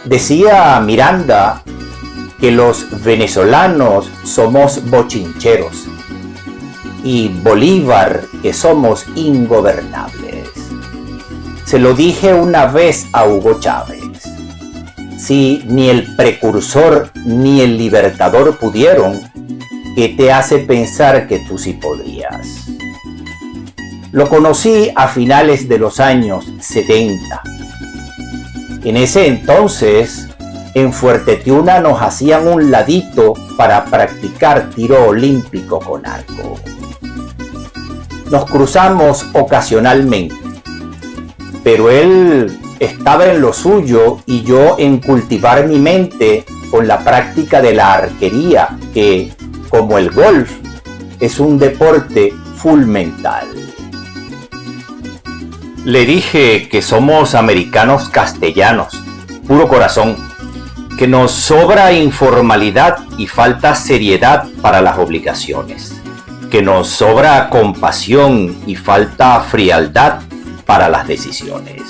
Decía Miranda que los venezolanos somos bochincheros y Bolívar que somos ingobernables. Se lo dije una vez a Hugo Chávez. Si ni el precursor ni el libertador pudieron, ¿qué te hace pensar que tú sí podrías? Lo conocí a finales de los años 70. En ese entonces, en Fuerte Tiuna nos hacían un ladito para practicar tiro olímpico con arco. Nos cruzamos ocasionalmente, pero él estaba en lo suyo y yo en cultivar mi mente con la práctica de la arquería, que, como el golf, es un deporte full mental. Le dije que somos americanos castellanos, puro corazón, que nos sobra informalidad y falta seriedad para las obligaciones, que nos sobra compasión y falta frialdad para las decisiones.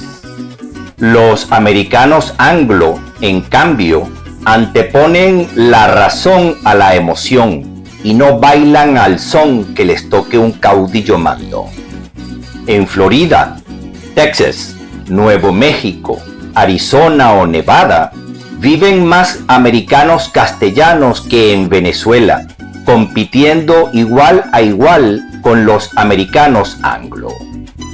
Los americanos anglo, en cambio, anteponen la razón a la emoción y no bailan al son que les toque un caudillo mandón. En Florida, Texas, Nuevo México, Arizona o Nevada, viven más americanos castellanos que en Venezuela, compitiendo igual a igual con los americanos anglo.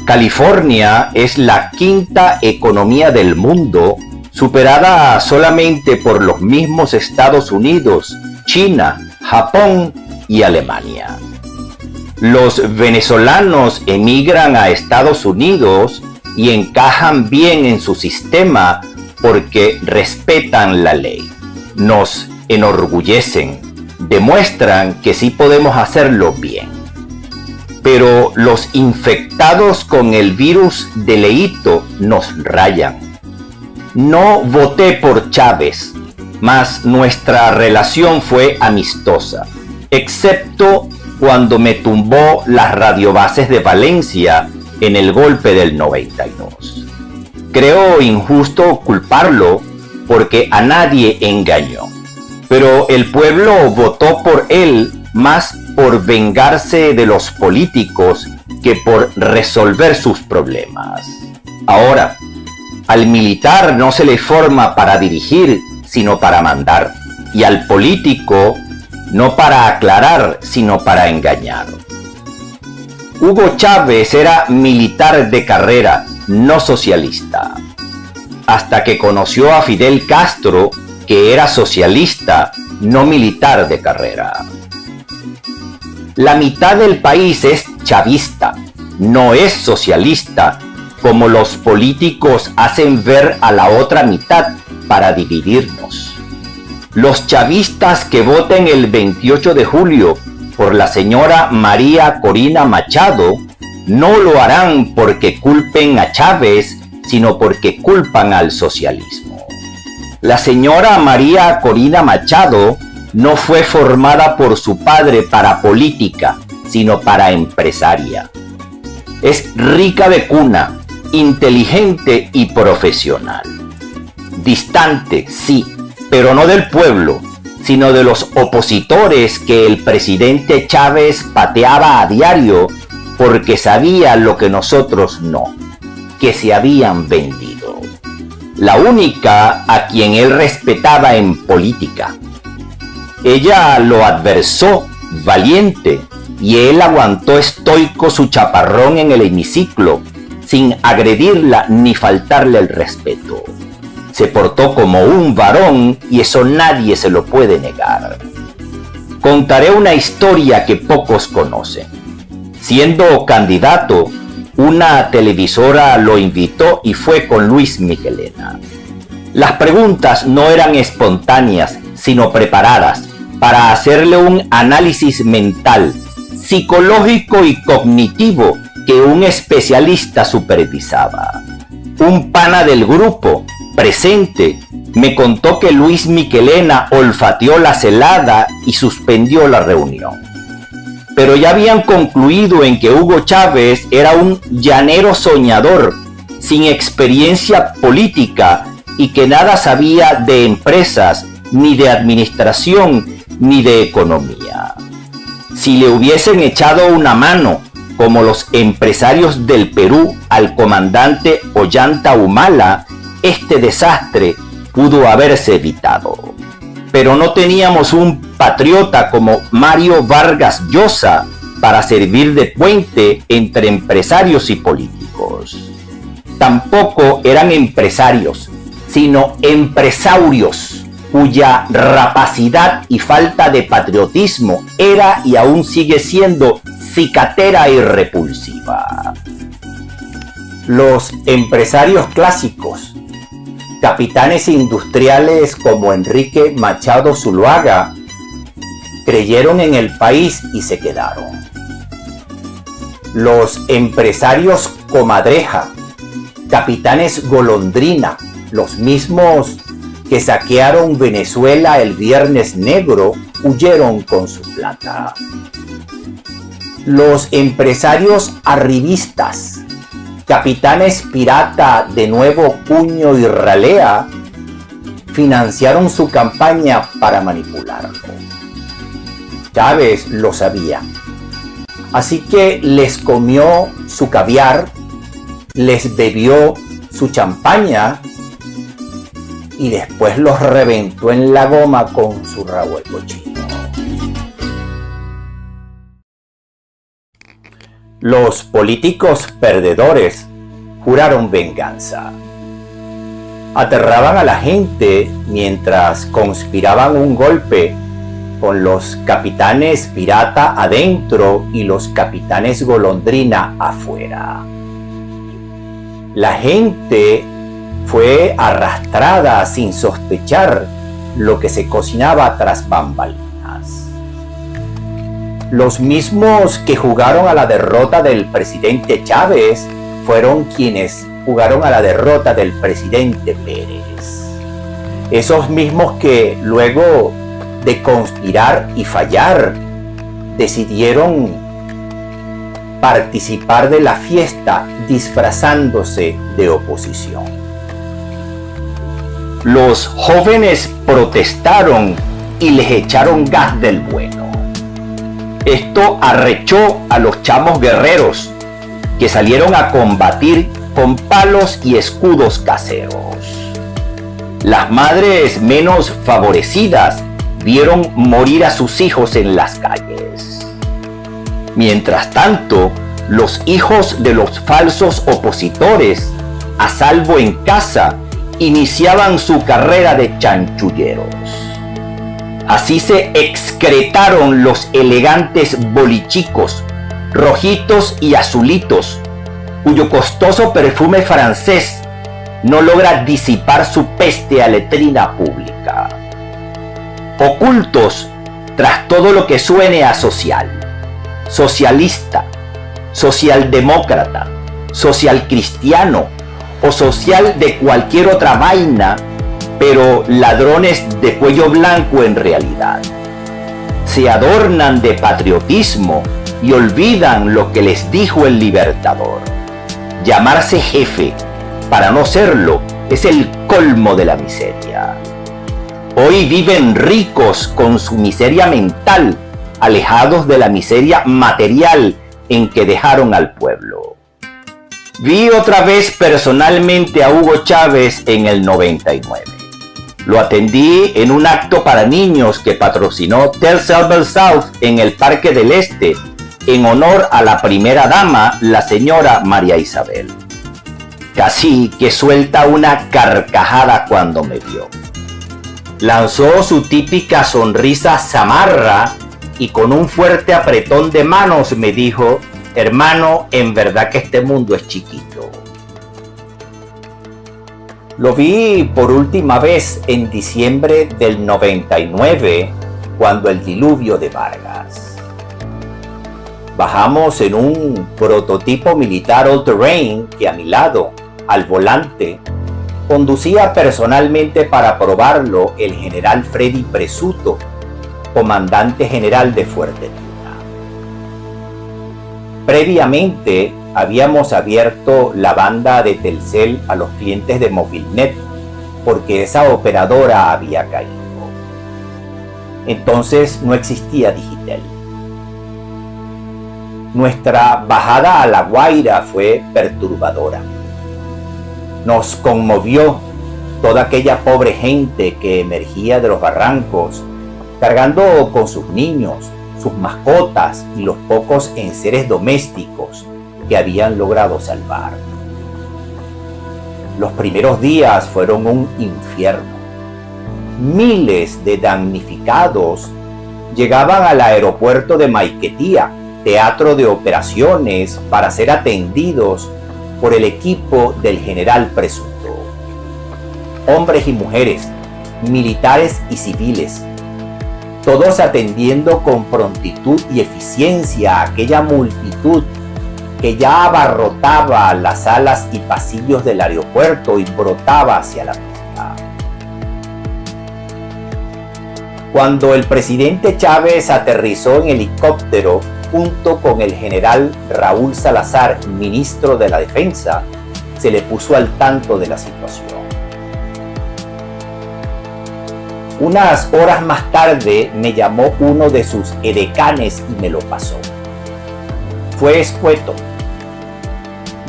California es la quinta economía del mundo, superada solamente por los mismos Estados Unidos, China, Japón y Alemania. Los venezolanos emigran a Estados Unidos y encajan bien en su sistema porque respetan la ley. Nos enorgullecen, demuestran que sí podemos hacerlo bien. Pero los infectados con el virus de leíto nos rayan. No voté por Chávez, mas nuestra relación fue amistosa, excepto cuando me tumbó las radiobases de Valencia en el golpe del 92. Creo injusto culparlo porque a nadie engañó, pero el pueblo votó por él más por vengarse de los políticos que por resolver sus problemas. Ahora, al militar no se le forma para dirigir, sino para mandar, y al político no para aclarar, sino para engañar. Hugo Chávez era militar de carrera, no socialista, hasta que conoció a Fidel Castro, que era socialista, no militar de carrera. La mitad del país es chavista, no es socialista, como los políticos hacen ver a la otra mitad para dividirnos. Los chavistas que voten el 28 de julio por la señora María Corina Machado no lo harán porque culpen a Chávez, sino porque culpan al socialismo. La señora María Corina Machado no fue formada por su padre para política, sino para empresaria. Es rica de cuna, inteligente y profesional. Distante, sí, pero no del pueblo, sino de los opositores que el presidente Chávez pateaba a diario porque sabía lo que nosotros no, que se habían vendido. La única a quien él respetaba en política. Ella lo adversó, valiente, y él aguantó estoico su chaparrón en el hemiciclo, sin agredirla ni faltarle el respeto. Se portó como un varón y eso nadie se lo puede negar. Contaré una historia que pocos conocen. Siendo candidato, una televisora lo invitó y fue con Luis Miguelena. Las preguntas no eran espontáneas, sino preparadas, para hacerle un análisis mental, psicológico y cognitivo que un especialista supervisaba. Un pana del grupo, presente, me contó que Luis Miguelena olfateó la celada y suspendió la reunión. Pero ya habían concluido en que Hugo Chávez era un llanero soñador, sin experiencia política, y que nada sabía de empresas, ni de administración, ni de economía. Si le hubiesen echado una mano, como los empresarios del Perú, al comandante Ollanta Humala, este desastre pudo haberse evitado. Pero no teníamos un patriota como Mario Vargas Llosa para servir de puente entre empresarios y políticos. Tampoco eran empresarios, sino empresaurios, cuya rapacidad y falta de patriotismo era y aún sigue siendo cicatera y repulsiva. Los empresarios clásicos, capitanes industriales como Enrique Machado Zuloaga, creyeron en el país y se quedaron. Los empresarios comadreja, capitanes golondrina, los mismos que saquearon Venezuela el Viernes Negro, huyeron con su plata. Los empresarios arribistas, capitanes pirata de Nuevo Cuño y Ralea, financiaron su campaña para manipularlo. Chávez lo sabía, así que les comió su caviar, les bebió su champaña y después los reventó en la goma con su rabo de cochino. Los políticos perdedores juraron venganza. Aterraban a la gente mientras conspiraban un golpe con los capitanes pirata adentro y los capitanes golondrina afuera. La gente fue arrastrada sin sospechar lo que se cocinaba tras bambalinas. Los mismos que jugaron a la derrota del presidente Chávez fueron quienes jugaron a la derrota del presidente Pérez. Esos mismos que luego de conspirar y fallar decidieron participar de la fiesta disfrazándose de oposición. Los jóvenes protestaron y les echaron gas del bueno. Esto arrechó a los chamos guerreros que salieron a combatir con palos y escudos caseros. Las madres menos favorecidas vieron morir a sus hijos en las calles. Mientras tanto, los hijos de los falsos opositores, a salvo en casa, iniciaban su carrera de chanchulleros. Así se excretaron los elegantes bolichicos, rojitos y azulitos, cuyo costoso perfume francés no logra disipar su peste aletrina pública. Ocultos tras todo lo que suene a social, socialista, socialdemócrata, social cristiano o social de cualquier otra vaina, pero ladrones de cuello blanco en realidad. Se adornan de patriotismo y olvidan lo que les dijo el Libertador. Llamarse jefe para no serlo es el colmo de la miseria. Hoy viven ricos con su miseria mental, alejados de la miseria material en que dejaron al pueblo. Vi otra vez personalmente a Hugo Chávez en el 99. Lo atendí en un acto para niños que patrocinó Tel Silver South en el Parque del Este, en honor a la primera dama, la señora María Isabel. Casi que suelta una carcajada cuando me vio. Lanzó su típica sonrisa zamarra y con un fuerte apretón de manos me dijo: hermano, en verdad que este mundo es chiquito. Lo vi por última vez en diciembre del 99, cuando el diluvio de Vargas. Bajamos en un prototipo militar all-terrain que a mi lado, al volante, conducía personalmente para probarlo el general Freddy Presuto, comandante general de Fuerte Tiuna. Previamente habíamos abierto la banda de Telcel a los clientes de Movilnet porque esa operadora había caído. Entonces no existía Digitel. Nuestra bajada a La Guaira fue perturbadora. Nos conmovió toda aquella pobre gente que emergía de los barrancos, cargando con sus niños, sus mascotas y los pocos enseres domésticos que habían logrado salvar. Los primeros días fueron un infierno. Miles de damnificados llegaban al aeropuerto de Maiquetía, teatro de operaciones, para ser atendidos por el equipo del general presunto. Hombres y mujeres, militares y civiles, todos atendiendo con prontitud y eficiencia a aquella multitud que ya abarrotaba las salas y pasillos del aeropuerto y brotaba hacia la pista. Cuando el presidente Chávez aterrizó en helicóptero junto con el general Raúl Salazar, ministro de la Defensa, se le puso al tanto de la situación. Unas horas más tarde me llamó uno de sus edecanes y me lo pasó. Fue escueto.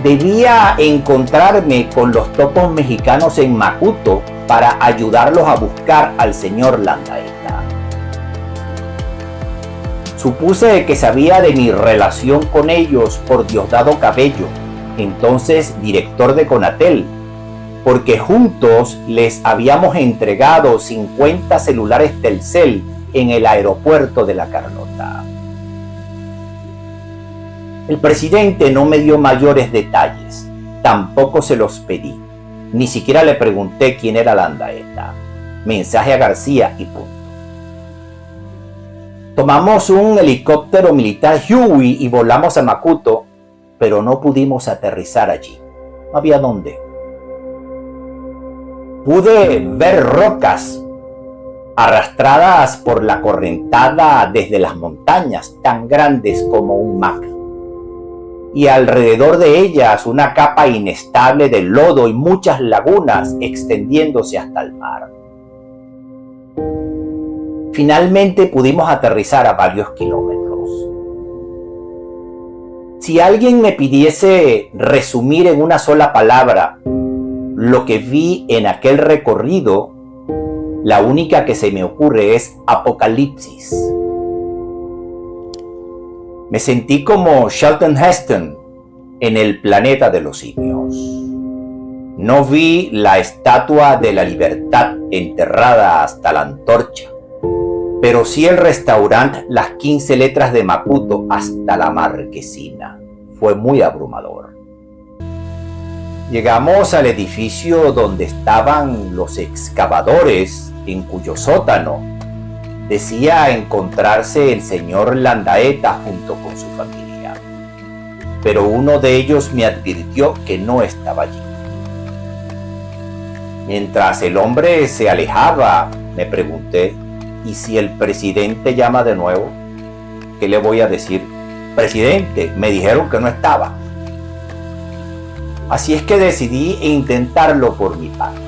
Debía encontrarme con los topos mexicanos en Macuto para ayudarlos a buscar al señor Landaeta. Supuse que sabía de mi relación con ellos por Diosdado Cabello, entonces director de Conatel, porque juntos les habíamos entregado 50 celulares Telcel en el aeropuerto de La Carlota. El presidente no me dio mayores detalles, tampoco se los pedí, ni siquiera le pregunté quién era Landaeta. Mensaje a García y punto. Tomamos un helicóptero militar Huey y volamos a Macuto, pero no pudimos aterrizar allí. No había dónde. Pude ver rocas arrastradas por la correntada desde las montañas, tan grandes como un mar, y alrededor de ellas una capa inestable de lodo y muchas lagunas extendiéndose hasta el mar. Finalmente pudimos aterrizar a varios kilómetros. Si alguien me pidiese resumir en una sola palabra lo que vi en aquel recorrido, la única que se me ocurre es apocalipsis. Me sentí como Charlton Heston en el planeta de los simios. No vi la estatua de la libertad enterrada hasta la antorcha, pero sí el restaurante Las 15 Letras de Macuto hasta la marquesina. Fue muy abrumador. Llegamos al edificio donde estaban los excavadores, en cuyo sótano decía encontrarse el señor Landaeta junto con su familia. Pero uno de ellos me advirtió que no estaba allí. Mientras el hombre se alejaba, me pregunté, ¿y si el presidente llama de nuevo? ¿Qué le voy a decir? Presidente, me dijeron que no estaba. Así es que decidí intentarlo por mi parte.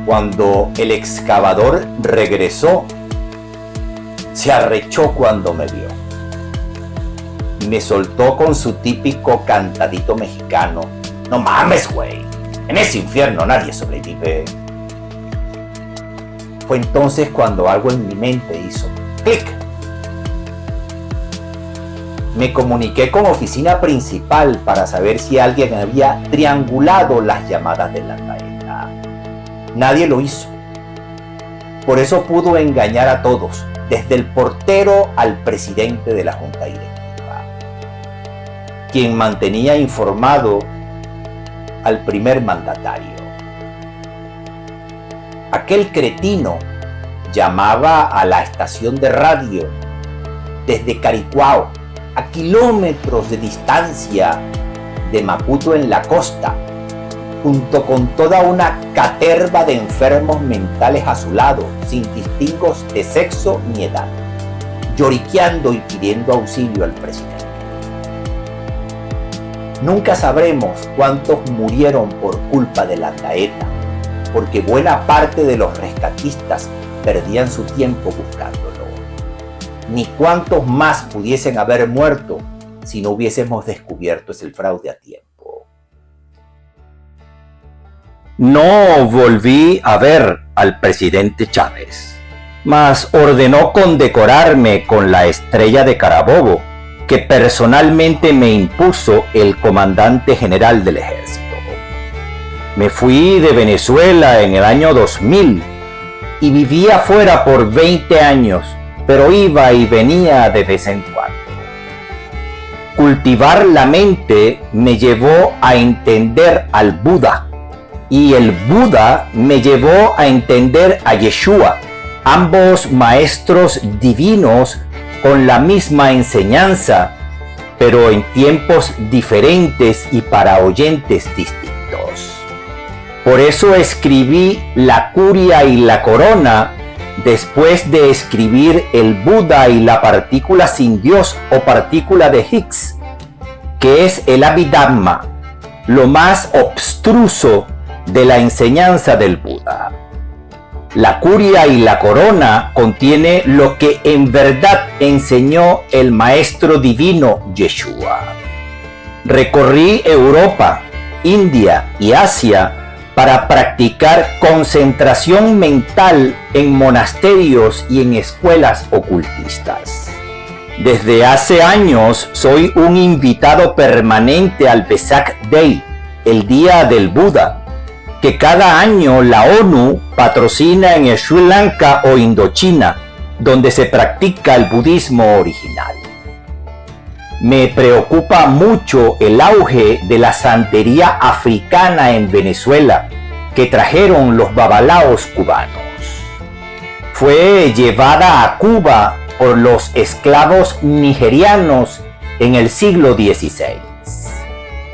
Cuando el excavador regresó, se arrechó cuando me vio. Y me soltó con su típico cantadito mexicano. No mames, güey. En ese infierno nadie sobrevive. Fue entonces cuando algo en mi mente hizo clic. Me comuniqué con oficina principal para saber si alguien había triangulado las llamadas de Landaeta. Nadie lo hizo. Por eso pudo engañar a todos, desde el portero al presidente de la Junta Directiva, quien mantenía informado al primer mandatario. Aquel cretino llamaba a la estación de radio desde Caricuao, a kilómetros de distancia de Macuto en la costa, junto con toda una caterva de enfermos mentales a su lado, sin distingos de sexo ni edad, lloriqueando y pidiendo auxilio al presidente. Nunca sabremos cuántos murieron por culpa de la Gaeta, porque buena parte de los rescatistas perdían su tiempo buscándolo. Ni cuántos más pudiesen haber muerto si no hubiésemos descubierto ese fraude a tiempo. No volví a ver al presidente Chávez, mas ordenó condecorarme con la Estrella de Carabobo, que personalmente me impuso el comandante general del ejército. Me fui de Venezuela en el año 2000 y viví afuera por 20 años, pero iba y venía de vez en cuando. Cultivar la mente me llevó a entender al Buda, y el Buda me llevó a entender a Yeshua, ambos maestros divinos con la misma enseñanza, pero en tiempos diferentes y para oyentes distintos. Por eso escribí La Curia y la Corona después de escribir El Buda y la partícula sin Dios o partícula de Higgs, que es el Abhidhamma, lo más obstruso de la enseñanza del Buda. La Curia y la Corona contiene lo que en verdad enseñó el Maestro Divino Yeshua. Recorrí Europa, India y Asia para practicar concentración mental en monasterios y en escuelas ocultistas. Desde hace años soy un invitado permanente al Vesak Day, el Día del Buda, que cada año la ONU patrocina en Sri Lanka o Indochina, donde se practica el budismo original. Me preocupa mucho el auge de la santería africana en Venezuela, que trajeron los babalaos cubanos. Fue llevada a Cuba por los esclavos nigerianos en el siglo XVI.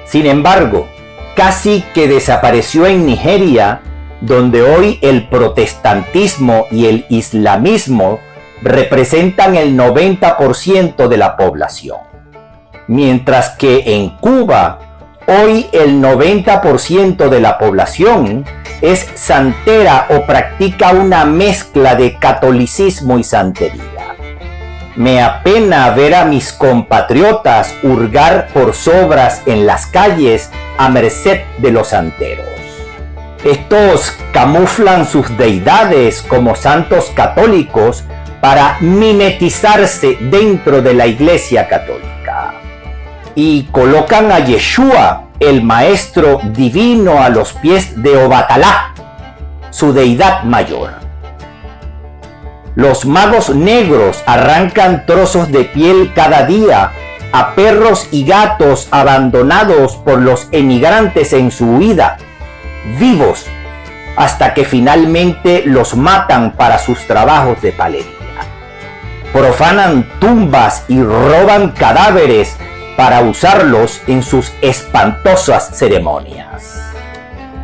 Sin embargo, casi que desapareció en Nigeria, donde hoy el protestantismo y el islamismo representan el 90% de la población. Mientras que en Cuba, hoy el 90% de la población es santera o practica una mezcla de catolicismo y santería. Me apena ver a mis compatriotas hurgar por sobras en las calles a merced de los santeros. Estos camuflan sus deidades como santos católicos para mimetizarse dentro de la Iglesia Católica. Y colocan a Yeshua, el Maestro Divino, a los pies de Obatalá, su deidad mayor. Los magos negros arrancan trozos de piel cada día a perros y gatos abandonados por los emigrantes en su huida, vivos, hasta que finalmente los matan para sus trabajos de palería. Profanan tumbas y roban cadáveres para usarlos en sus espantosas ceremonias.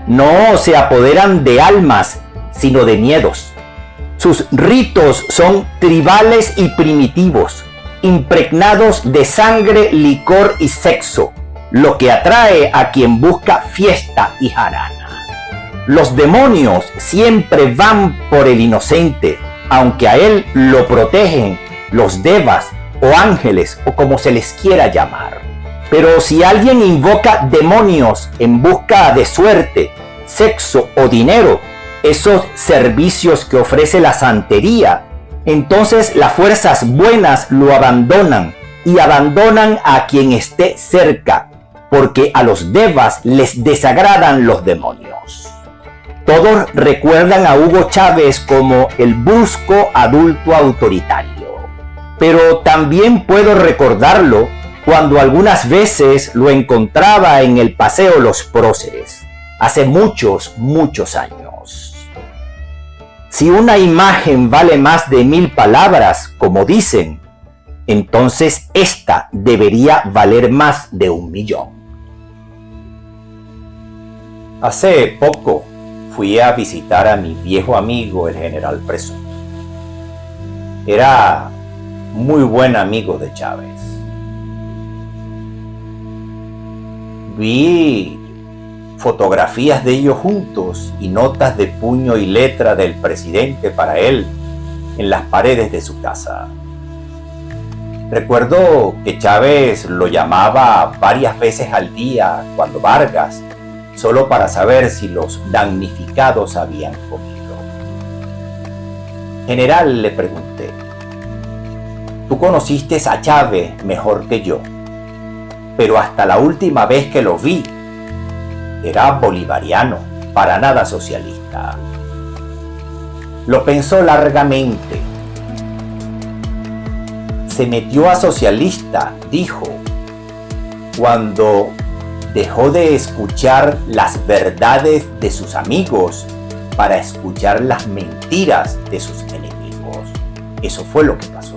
No se apoderan de almas, sino de miedos. Sus ritos son tribales y primitivos, impregnados de sangre, licor y sexo, lo que atrae a quien busca fiesta y jarana. Los demonios siempre van por el inocente, aunque a él lo protegen los devas o ángeles o como se les quiera llamar. Pero si alguien invoca demonios en busca de suerte, sexo o dinero, esos servicios que ofrece la santería, entonces las fuerzas buenas lo abandonan y abandonan a quien esté cerca, porque a los devas les desagradan los demonios. Todos recuerdan a Hugo Chávez como el brusco adulto autoritario, pero también puedo recordarlo cuando algunas veces lo encontraba en el Paseo Los Próceres, hace muchos años. Si una imagen vale más de 1000 palabras, como dicen, entonces esta debería valer más de 1.000.000. Hace poco fui a visitar a mi viejo amigo, el general Presón. Era muy buen amigo de Chávez. Vi fotografías de ellos juntos y notas de puño y letra del presidente para él en las paredes de su casa. Recuerdo que Chávez lo llamaba varias veces al día cuando Vargas, solo para saber si los damnificados habían comido. General, le pregunté, tú conociste a Chávez mejor que yo, pero hasta la última vez que lo vi, era bolivariano, para nada socialista. Lo pensó largamente. Se metió a socialista, dijo, cuando dejó de escuchar las verdades de sus amigos para escuchar las mentiras de sus enemigos. Eso fue lo que pasó.